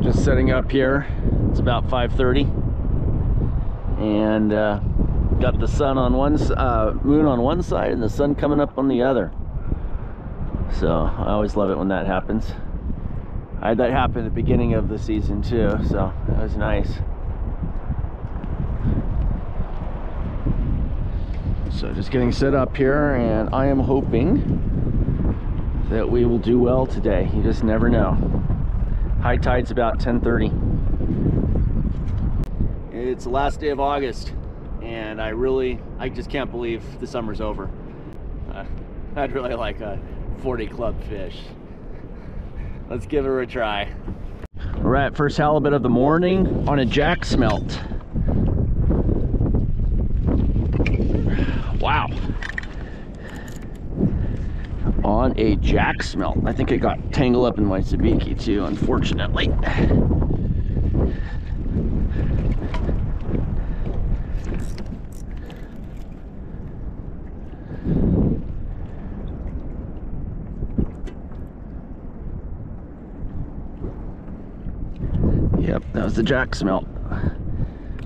Just setting up here. It's about 5:30, and got the sun on one moon on one side and the sun coming up on the other. So I always love it when that happens. I had that happen at the beginning of the season too, so that was nice. So just getting set up here, and I am hoping that we will do well today. You just never know. High tide's about 10:30. It's the last day of August, and I just can't believe the summer's over. I'd really like a 40 club fish. Let's give her a try. All right, first halibut of the morning on a jack smelt. Wow. On a jack smelt. I think it got tangled up in my sabiki too, unfortunately. Yep, that was the jack smelt.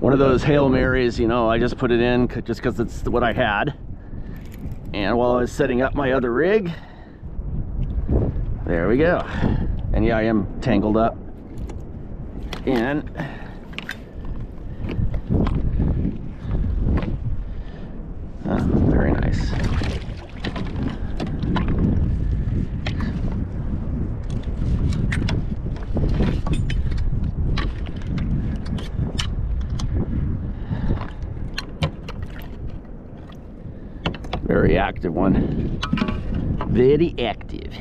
One of those Hail Marys, you know, I just put it in just because it's what I had. And while I was setting up my other rig, there we go. And yeah, I am tangled up. And very nice. Very active one. Very active.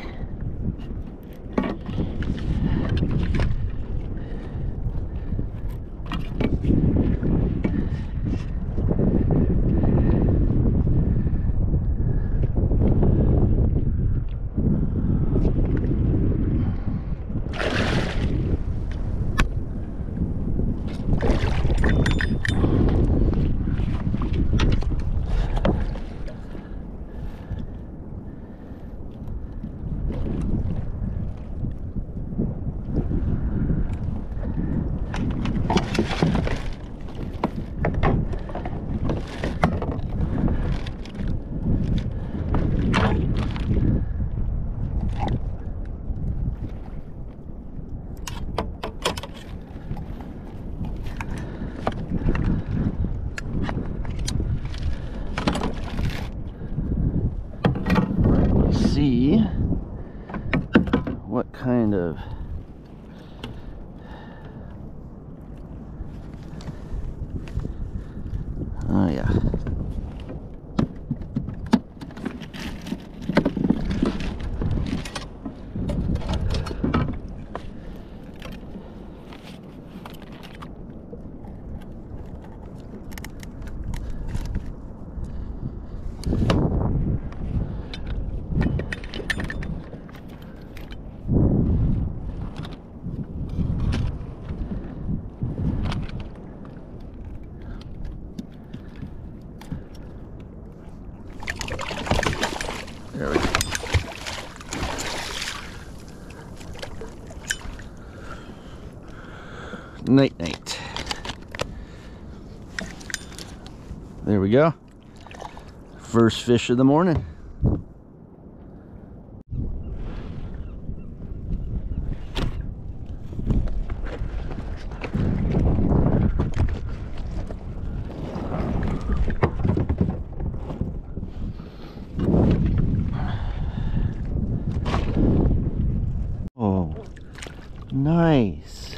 See what kind of yeah. There we go. Night night. There we go. First fish of the morning. Oh, nice.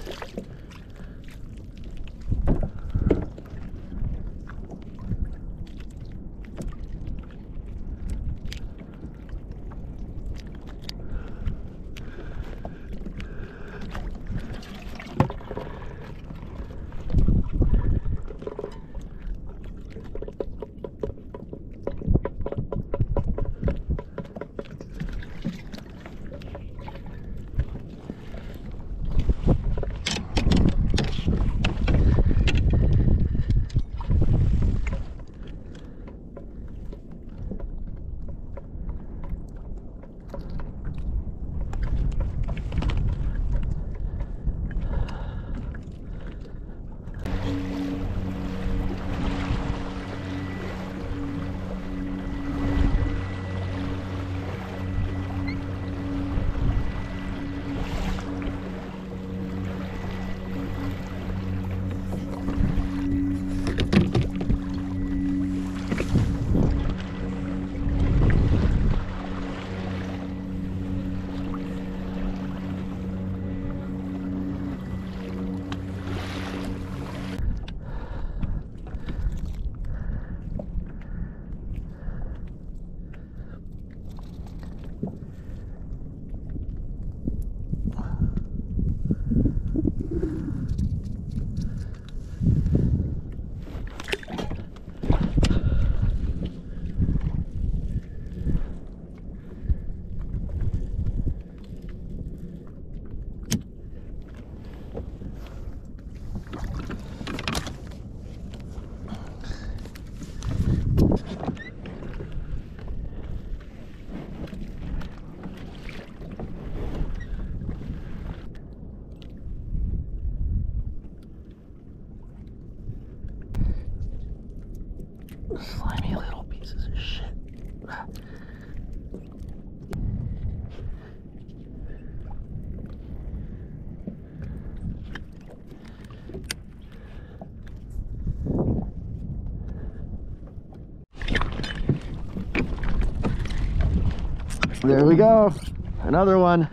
There we go. Another one.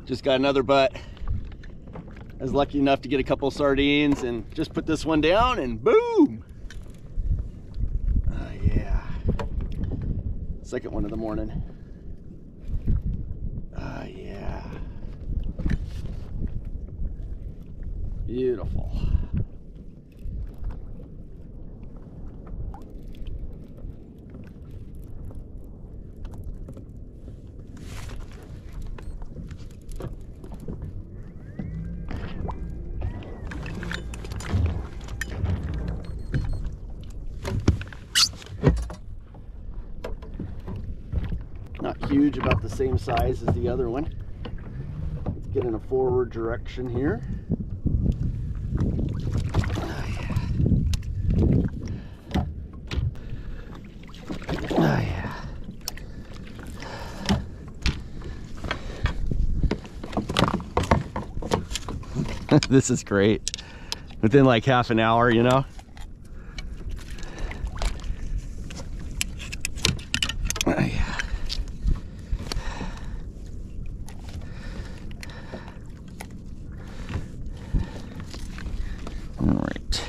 Just got another butt. I was lucky enough to get a couple sardines and just put this one down and boom. Yeah. Second one of the morning. Yeah. Beautiful. Not huge, about the same size as the other one. Let's get in a forward direction here. Oh, yeah. This is great. Within like half an hour, you know? Oh, yeah. All right.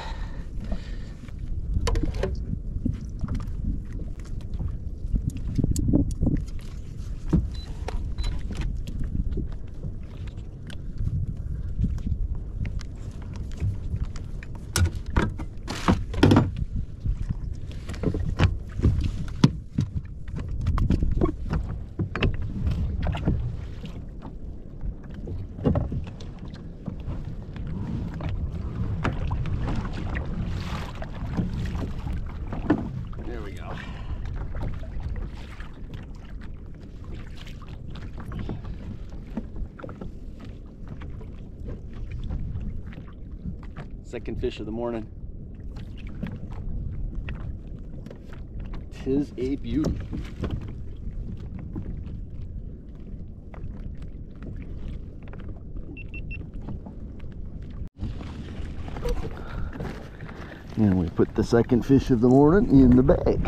There we go. Second fish of the morning. 'Tis a beauty. And we put the second fish of the morning in the bag.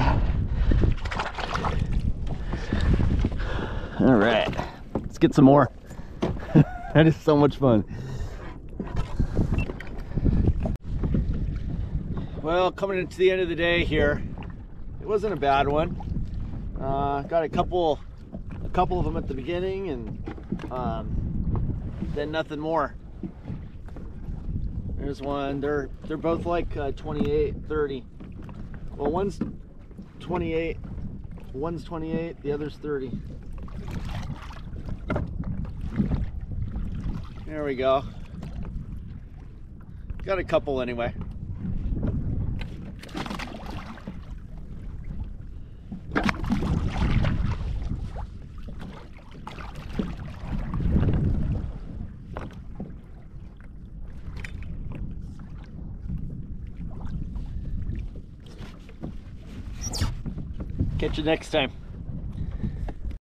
All right, let's get some more. That is so much fun. Well, coming into the end of the day here, it wasn't a bad one. Got a couple of them at the beginning, and then nothing more. There's one. They're both like 28, 30. Well, one's 28, one's 28, the other's 30. There we go. Got a couple anyway. Catch you next time.